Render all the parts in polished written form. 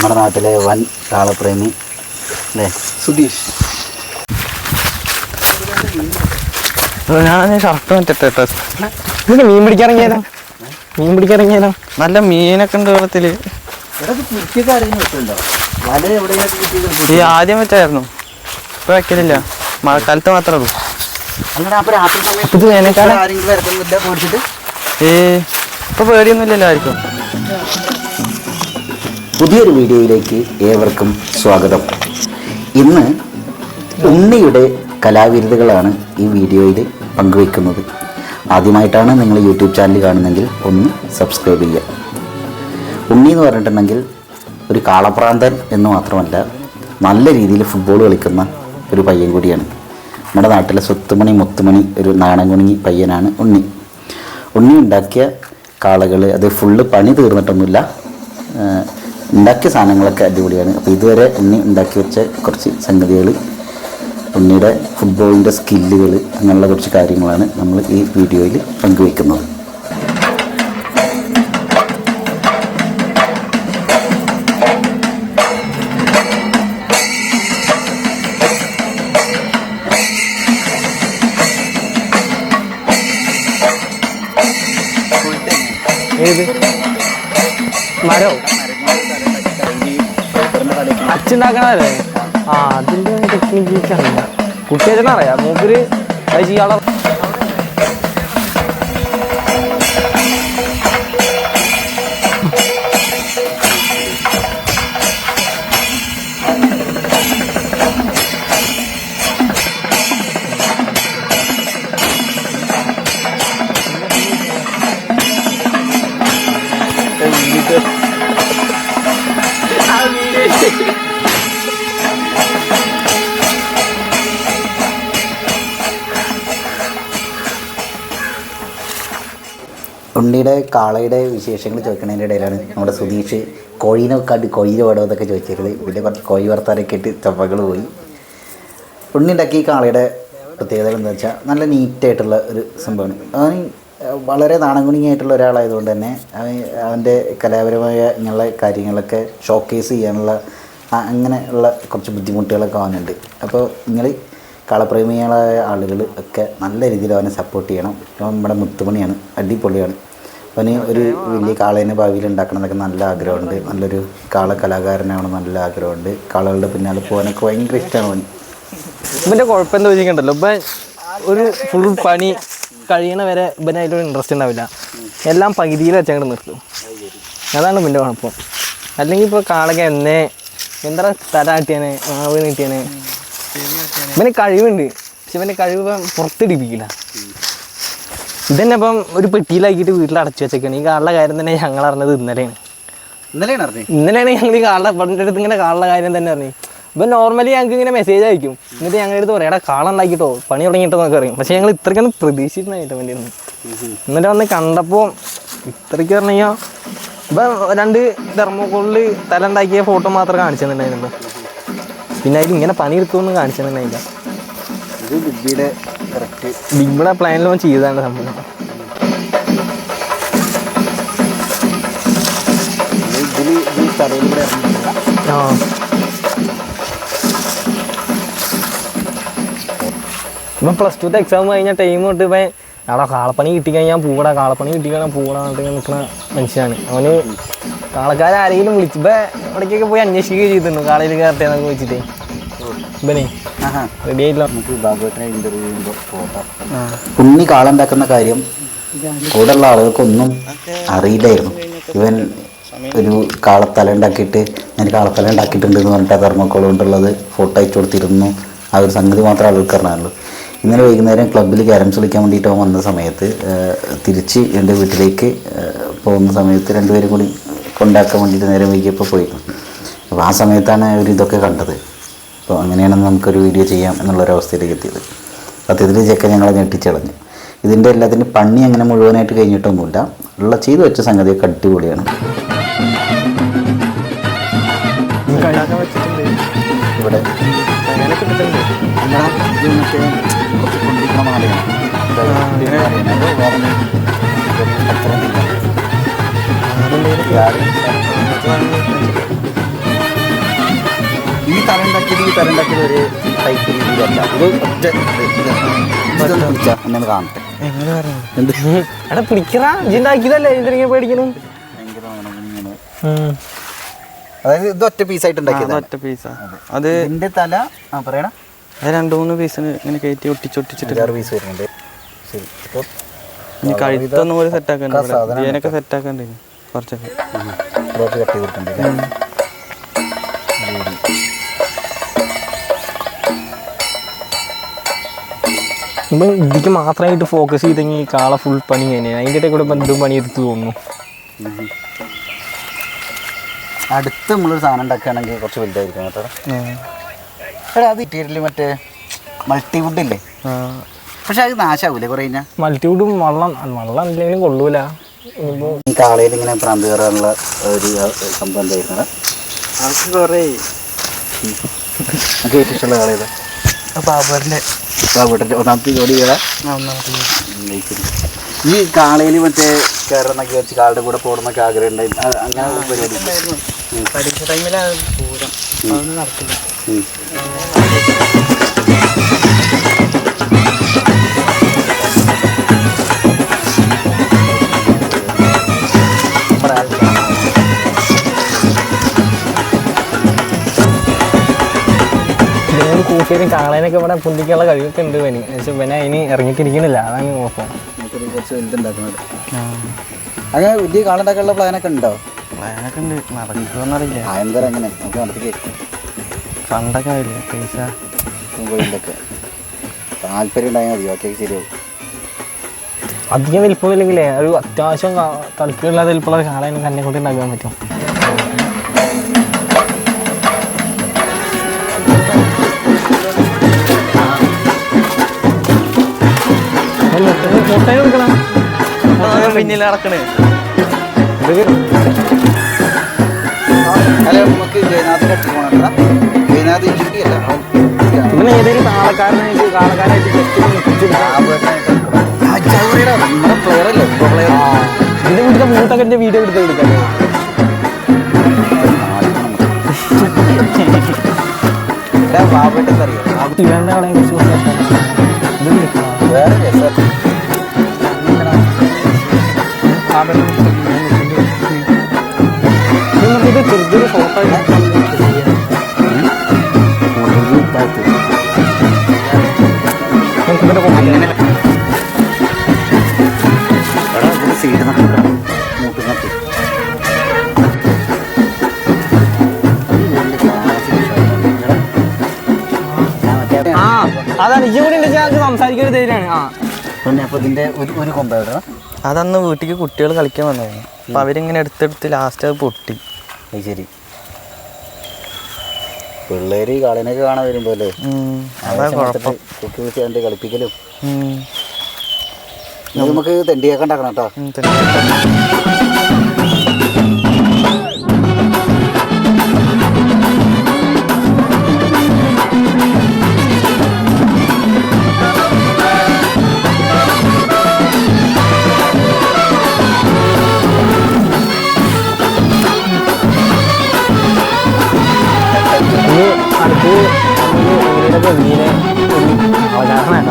നമ്മുടെ നാട്ടിലെ വൻ കാളപ്രേമി അല്ലേ സുധീഷ്. ഞാൻ ഷർട്ട് മറ്റേ മീൻ പിടിക്കാനിറങ്ങിയാലോ നല്ല മീനൊക്കെ ഉണ്ട് വെള്ളത്തില്. ഈ ആദ്യം വെച്ചായിരുന്നു, ഇപ്പൊ വെക്കലില്ല, മഴക്കാലത്ത് മാത്രമേ ഉള്ളൂ. ഇപ്പൊ പേടിയൊന്നുമില്ലല്ലോ ആർക്കും. പുതിയൊരു വീഡിയോയിലേക്ക് ഏവർക്കും സ്വാഗതം. ഇന്ന് ഉണ്ണിയുടെ കലാവിരുതുകളാണ് ഈ വീഡിയോയിൽ പങ്കുവയ്ക്കുന്നത്. ആദ്യമായിട്ടാണ് നിങ്ങൾ യൂട്യൂബ് ചാനൽ കാണുന്നതെങ്കിൽ ഒന്ന് സബ്സ്ക്രൈബ് ചെയ്യുക. ഉണ്ണി എന്ന് പറഞ്ഞിട്ടുണ്ടെങ്കിൽ ഒരു കാളപ്രാന്തൻ എന്ന് മാത്രമല്ല, നല്ല രീതിയിൽ ഫുട്ബോൾ കളിക്കുന്ന ഒരു പയ്യൻ കൂടിയാണ്. നമ്മുടെ നാട്ടിലെ സ്വത്തുമണി മുത്തുമണി ഒരു നാണംകുണി പയ്യനാണ് ഉണ്ണി. ഉണ്ണി ഉണ്ടാക്കിയ കാളകൾ അത് ഫുള്ള് പണി തീർന്നിട്ടൊന്നുമില്ല, ഉണ്ടാക്കിയ സാധനങ്ങളൊക്കെ അടിപൊളിയാണ്. അപ്പോൾ ഇതുവരെ ഉണ്ണി ഉണ്ടാക്കി വെച്ച കുറച്ച് സംഗതികൾ, ഉണ്ണിയുടെ ഫുട്ബോളിൻ്റെ സ്കില്ലുകൾ, അങ്ങനെയുള്ള കുറച്ച് കാര്യങ്ങളാണ് നമ്മൾ ഈ വീഡിയോയിൽ പങ്കുവയ്ക്കുന്നത്. ഏത് മരോ അച്ചുണ്ടാക്കണല്ലേ? ആ, അതിൻ്റെ ടെക്നിക്ക് അറിയില്ല. കുട്ടിയേച്ചനെ അറിയാം, മൂപ്പര് അത് ചെയ്യാളെ. ഉണ്ണിയുടെ കാളയുടെ വിശേഷങ്ങൾ ചോദിക്കുന്നതിൻ്റെ ഇടയിലാണ് നമ്മുടെ സുധീഷ് കോഴീനെ കണ്ട് കോഴീനെ വേണോ എന്നൊക്കെ ചോദിച്ചേക്കുന്നത്. പിന്നെ കുറച്ച് കോഴി വർത്താനൊക്കെ ഇട്ട് ചപ്പകൾ പോയി. ഉണ്ണി ഉണ്ടാക്കിയ കാളയുടെ പ്രത്യേകത എന്താ വെച്ചാൽ നല്ല നീറ്റായിട്ടുള്ള ഒരു സംഭവമാണ്. അവൻ വളരെ നാണംകുണിയായിട്ടുള്ള ഒരാളായതുകൊണ്ട് തന്നെ അവൻ്റെ കലാപരമായ ഇങ്ങനെയുള്ള കാര്യങ്ങളൊക്കെ ഷോക്കേസ് ചെയ്യാനുള്ള അങ്ങനെ ഉള്ള കുറച്ച് ബുദ്ധിമുട്ടുകളൊക്കെ അവനുണ്ട്. അപ്പോൾ നിങ്ങൾ കാളപ്രേമികളായ ആളുകൾ ഒക്കെ നല്ല രീതിയിൽ അവനെ സപ്പോർട്ട് ചെയ്യണം. അവൻ നമ്മുടെ മുത്തുമണിയാണ്, അടിപൊളിയാണ്. അവന് ഒരു വലിയ കാളേനെ ഭാവിയിൽ ഉണ്ടാക്കണം എന്നൊക്കെ നല്ല ആഗ്രഹമുണ്ട്. നല്ലൊരു കാള കലാകാരനാവണം നല്ല ആഗ്രഹമുണ്ട്. കാളകളുടെ പിന്നാലെ പോകാനൊക്കെ ഭയങ്കര ഇഷ്ടമാണ് അവന്. ഇവൻ്റെ കുഴപ്പം എന്താ വെച്ചിട്ടുണ്ടല്ലോ, ഇപ്പം ഒരു ഫുൾ പണി കഴിയണ വരെ ഇവന് അതിലൊരു ഇൻട്രസ്റ്റ് ഉണ്ടാവില്ല. എല്ലാം പകുതിയിൽ വെച്ചങ്ങോട്ട് നിർത്തും. അതാണ് ഇവൻ്റെ കുഴപ്പം. അല്ലെങ്കിൽ ഇപ്പോൾ കാളൊക്കെ എന്താ തല കിട്ടിയാനെ മാവ് കിട്ടിയാനെ. ഇവന് കഴിവുണ്ട്, പക്ഷെ ഇവൻ്റെ കഴിവ് പുറത്തിടിപ്പിക്കില്ല. ഇതന്നെ ഇപ്പം ഒരു പെട്ടിയിലാക്കിയിട്ട് വീട്ടിൽ അടച്ചു വെച്ചേക്കാണ്. ഈ കാളുടെ കാര്യം തന്നെ ഞങ്ങൾ അറിഞ്ഞത് ഇന്നലെയാണ് ഞങ്ങൾ ഈ കാളുടെ പണ്ടിൻ്റെ അടുത്ത് ഇങ്ങനെ കാളുടെ കാര്യം തന്നെ അറിഞ്ഞു. ഇപ്പം നോർമലി ഞങ്ങൾക്ക് ഇങ്ങനെ മെസ്സേജ് അയക്കും, എന്നിട്ട് ഞങ്ങളുടെ അടുത്ത് പറയാം, എടാ കാള ഉണ്ടാക്കിട്ടോ പണി തുടങ്ങിയിട്ടോ എന്നൊക്കെ അറിയും. പക്ഷേ ഞങ്ങൾ ഇത്രയ്ക്കൊന്നും പ്രതീക്ഷിച്ചിട്ടുണ്ടായിട്ട് വേണ്ടി ഇരുന്നു. എന്നിട്ട് വന്ന് കണ്ടപ്പോൾ ഇത്രയ്ക്ക് പറഞ്ഞു കഴിഞ്ഞാൽ ഇപ്പം 2 തെർമോക്കോളിൽ തല ഉണ്ടാക്കിയ ഫോട്ടോ മാത്രമേ കാണിച്ചു തന്നിട്ടുണ്ടായിരുന്നുള്ളൂ. പിന്നെ അതിൽ ഇങ്ങനെ പണിയെടുത്തൊന്നും കാണിച്ചു തന്നിട്ടുണ്ടായില്ല. ബിഗ്ബിയുടെ പ്ലാനിൽ ചെയ്തതാണ് സംഭവം. ആ, ഇപ്പം +2 എക്സാം കഴിഞ്ഞാൽ ടൈം തൊട്ട് ഇപ്പം അവിടെ കാളപ്പണി കിട്ടിക്കഴിഞ്ഞാൽ പൂടാ, കാളപ്പണി കിട്ടിക്കഴിഞ്ഞാൽ പൂടാ എന്നിട്ട് നിൽക്കുന്ന മനുഷ്യനാണ് അവന്. കാളക്കാരെങ്കിലും വിളിച്ച് ഇപ്പം ഇവിടേക്കൊക്കെ പോയി അന്വേഷിക്കുകയും ചെയ്തിട്ടുണ്ട്, കാളയിൽ കയറട്ടെ എന്നൊക്കെ വെച്ചിട്ട്. ഇവനെ റെഡി ആയില്ല. ഉണ്ണി കാളുണ്ടാക്കുന്ന കാര്യം കൂടെയുള്ള ആളുകൾക്കൊന്നും അറിയില്ലായിരുന്നു. ഇവൻ ഒരു കാളത്തല ഉണ്ടാക്കിയിട്ട് ഞാൻ കാളത്തല ഉണ്ടാക്കിയിട്ടുണ്ട് എന്ന് പറഞ്ഞിട്ട് ആ തെർമോക്കോൾ കൊണ്ടുള്ളത് ഫോട്ടോ അയച്ചു കൊടുത്തിരുന്നു. ആ ഒരു സംഗതി മാത്രമേ ആളുകൾക്ക് അറിഞ്ഞുള്ളൂ. ഇന്നലെ വൈകുന്നേരം ക്ലബ്ബിൽ ക്യാരംസ് കളിക്കാൻ വേണ്ടിയിട്ട് അവൻ വന്ന സമയത്ത് തിരിച്ച് എൻ്റെ വീട്ടിലേക്ക് പോകുന്ന സമയത്ത് 2 പേരും കൂടി കൊണ്ടാക്കാൻ വേണ്ടിയിട്ട് നേരം വൈകിയപ്പോൾ പോയിരുന്നു. അപ്പോൾ ആ സമയത്താണ് ഇതൊക്കെ കണ്ടത്. അപ്പോൾ അങ്ങനെയാണെന്ന് നമുക്കൊരു വീഡിയോ ചെയ്യാം എന്നുള്ളൊരവസ്ഥയിലേക്ക് എത്തിയത്. സത്യത്തിൽ ചെക്കൻ ഞങ്ങളെ ഞെട്ടിച്ചളഞ്ഞു. ഇതിൻ്റെ എല്ലാത്തിൻ്റെ പണി അങ്ങനെ മുഴുവനായിട്ട് കഴിഞ്ഞിട്ടൊന്നുമില്ല, ഉള്ള ചെയ്തു വെച്ച സംഗതിയൊക്കെ അടിപൊളിയാണ്. ഇവിടെ ഈ തല ഉണ്ടാക്കിയത് ഒരു ടൈപ്പ് രീതിയിലല്ല. ഇത് പിടിച്ചാൽ എന്നെ കാണട്ടെ. എന്ത് എടാ പിടിക്കറാ ഇണ്ടാക്കിയതല്ലേ എന്തെങ്കിലും പേടിക്കണം. അതായത് ഇത് ഒറ്റ പീസായിട്ട് ഉണ്ടാക്കിയത്. ഒറ്റ പീസാ അത്. ഇതിന്റെ തല പറയണം. അത് 2-3 പീസിന് ഇങ്ങനെ കയറ്റി ഒട്ടിച്ചിട്ട് 6 പീസ് വരുന്നുണ്ട്. ശരി, ഇപ്പോൾ ഇനി കഴുത്തൊന്നും കൂടി സെറ്റാക്കണ്ട. ഇതിനൊക്കെ സെറ്റാക്കണ്ടേ കുറച്ചൊക്കെ കട്ട് ചെയ്തിട്ടുണ്ട്. ഇപ്പം ഇതിക്ക് മാത്രമായിട്ട് ഫോക്കസ് ചെയ്തെങ്കിൽ കാളെ ഫുൾ പണി തന്നെ. അതിൻ്റെ ഇടയിൽ കൂടെ ഇപ്പം എന്തും പണിയെടുത്ത് തോന്നുന്നു. അടുത്ത് നമ്മളൊരു സാധനം ഉണ്ടാക്കുകയാണെങ്കിൽ കുറച്ച് വലുതായിരിക്കും കേട്ടോ. എടാ അത് ഇറ്റീരിയൽ മറ്റേ മൾട്ടിവുഡ് ഇല്ലേ? പക്ഷെ അത് നാശാവൂലേ കുറേ കഴിഞ്ഞാൽ? മൾട്ടിവുഡും വെള്ളം ഇല്ലെങ്കിലും കൊള്ളൂല. ഈ കാളയിൽ ഇങ്ങനെ പ്രാന്ത് കയറാനുള്ള ഒരു സംഭവം എന്തായിരുന്നു? ആൾക്ക് കുറേ നമുക്ക് ഏറ്റവും ഇഷ്ടമുള്ള കാളേതാ? ബാബുവിൻ്റെ ഒന്നാമത്തെ ജോലി ചെയ്താ. ഈ കാളയിൽ മറ്റേ കയറുന്നൊക്കെ വെച്ച് കാളുടെ കൂടെ പോകണമെന്നൊക്കെ ആഗ്രഹം ഉണ്ടായി. അങ്ങനെ പരിപാടി പരീക്ഷ ടൈമിലാണ് പൂരം, അതൊന്നും നടക്കില്ല. കൂട്ടുകാരും കാളേനൊക്കെ ഇവിടെ പൊന്തിക്കാനുള്ള കഴിവൊക്കെ ഉണ്ട് പനി. പക്ഷെ പിന്നെ അതിന് ഇറങ്ങിത്തിരിക്കണില്ല, അതാണ് കുഴപ്പം. കുറച്ച് വലുതുണ്ടാക്കുന്നത്. അങ്ങനെ വലിയ കാളുണ്ടാക്കാനുള്ള പ്ലാനൊക്കെ ഉണ്ടോ? പ്ലാനൊക്കെ ഉണ്ട്, നടക്കുമെന്നറിയില്ല. എന്താ എങ്ങനെ നമുക്ക് നടത്തിക്ക് ഫണ്ടൊക്കെ ആയില്ല പൈസ പോയിട്ടൊക്കെ താല്പര്യം ഉണ്ടായാൽ മതി. ഓക്കെ, ശരിയാവും. അധികം വലിപ്പമില്ലെങ്കിലേ ഒരു അത്യാവശ്യം തളിക്കുള്ള വലിപ്പമുള്ള കാളേനെ തന്നെ കൊണ്ട് ഉണ്ടാക്കാൻ പറ്റും. പിന്നിൽ നടക്കണേ. പിന്നെ ഏതെങ്കിലും കാളക്കാരനായിട്ട് ഇതിന്റെ വീട്ടിലെ മൂത്തൊക്കെ എന്റെ വീഡിയോ എടുത്ത് എടുക്കാം. ഇവന്റെ കളയെ കുറിച്ച് വേറെ രസം. ഇത് ചെറുതൊരു ഫോട്ടോ അതാണ് ഇജ്ജ് കൂടി സംസാരിക്കുന്ന ധൈര്യമാണ്. പിന്നെ അപ്പൊ ഇതിന്റെ ഒരു കൊമ്പ അതന്ന് വീട്ടിലേക്ക് കുട്ടികൾ കളിക്കാൻ വന്നതായിരുന്നു. അപ്പൊ അവരിങ്ങനെ എടുത്തെടുത്ത് ലാസ്റ്റ് അത് പൊട്ടി. ശരി, പിള്ളേര് കാളിനൊക്കെ കാണാൻ വരുമ്പോ അല്ലേ അതാ കുഴപ്പം. കുട്ടി വിളിച്ച് കളിപ്പിക്കലും. നമുക്ക് തെണ്ടിയൊക്കെ ഉണ്ടാക്കണം കേട്ടോ. അടുത്ത് പെണ്ണിനെ അവകാശം.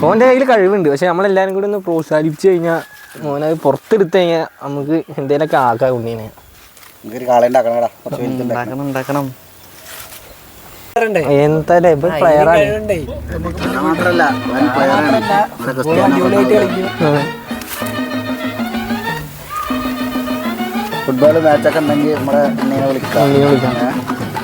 മോൻ്റെ കയ്യിൽ കഴിവുണ്ട്, പക്ഷെ നമ്മളെല്ലാവരും കൂടി ഒന്ന് പ്രോത്സാഹിപ്പിച്ച് കഴിഞ്ഞാൽ മോനത് പുറത്തെടുത്ത് കഴിഞ്ഞാൽ നമുക്ക് എന്തെങ്കിലുമൊക്കെ ആക്കാം ഉണ്ണീനെ. ഉണ്ടാക്കണം. എന്തായാലും ഇപ്പൊ പ്ലെയറാണ്. ഫുട്ബോൾ മാച്ചൊക്കെ ഉണ്ടെങ്കിൽ നമ്മുടെ ഉണ്ണീനെ വിളിക്കാം.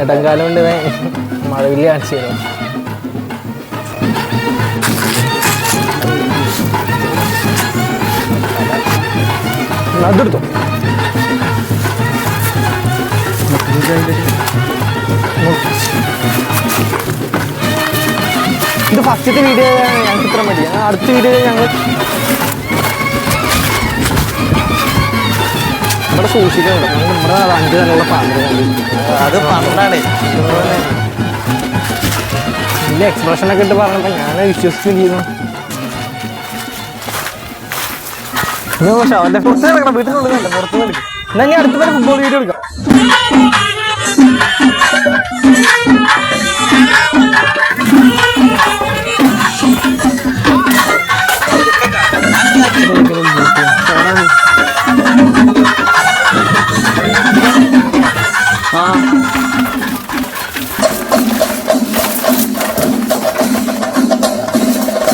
ഇടംകാലം കൊണ്ട് മഴവില് കാണിച്ചു തരും. അതെടുത്തോ. ഇത് ഫസ്റ്റത്തെ വീഡിയോ ഞങ്ങൾക്ക് ഇത്ര മതി. അടുത്ത വീഡിയോ ഞങ്ങൾ ഇവിടെ സൂക്ഷിക്കുന്നുണ്ട്. നമ്മുടെ 5 തരമുള്ള പാമ്പ് അത് പണ്ടാണ്. ഇതിൻ്റെ എക്സ്പ്രഷനൊക്കെ ഇട്ട് പറഞ്ഞപ്പോൾ ഞാൻ വിശ്വസിക്കുകയും ചെയ്യുന്നു. പക്ഷെ അവന്റെ പുറത്ത് കിടക്കണം, വീട്ടിനുള്ളിൽ പുറത്തു കളിക്കും. എന്നാ ഞാൻ അടുത്ത ഫുട്ബോൾ വീഡിയോ എടുക്കാം.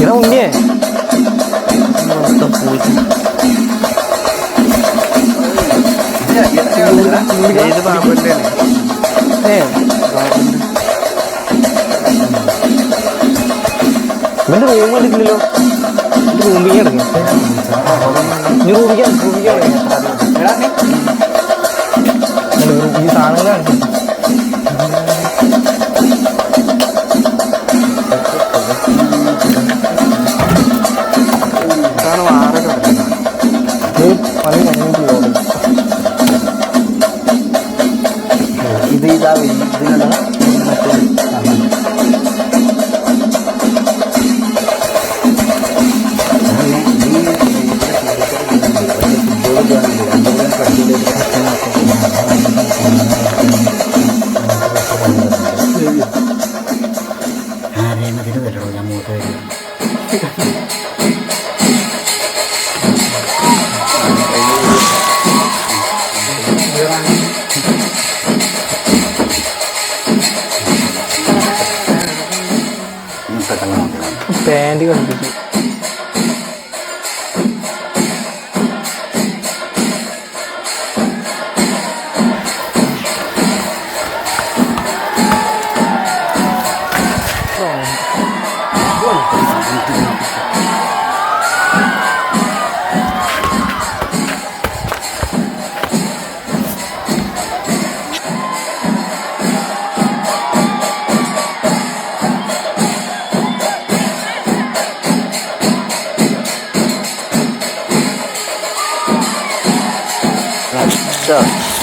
ഇതാ ഉണ്ണിയേ ഏത് പാമ്പന്റെ ഇവന്റെ റൂം കണ്ടിട്ടില്ലല്ലോ. റൂമിൽ കിടക്കും. ഇനി റൂമിക്കാൻ ഈ സാധനങ്ങൾ കാണിക്കും. ഇത് ഇതാ ഇതിനുള്ള ആരേമതിന് വരണോ ഞാൻ മൂത്ത വരും. പാൻറ് കണ്ടിട്ട്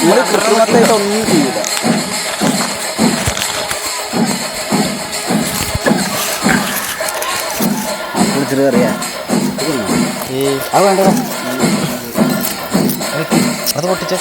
ഇവിടെ കൃത്രിമത്തായിട്ട് ഒന്നും ചെയ്യില്ല. വിളിച്ചിട്ട് അറിയാം അത് പൊട്ടിച്ചേ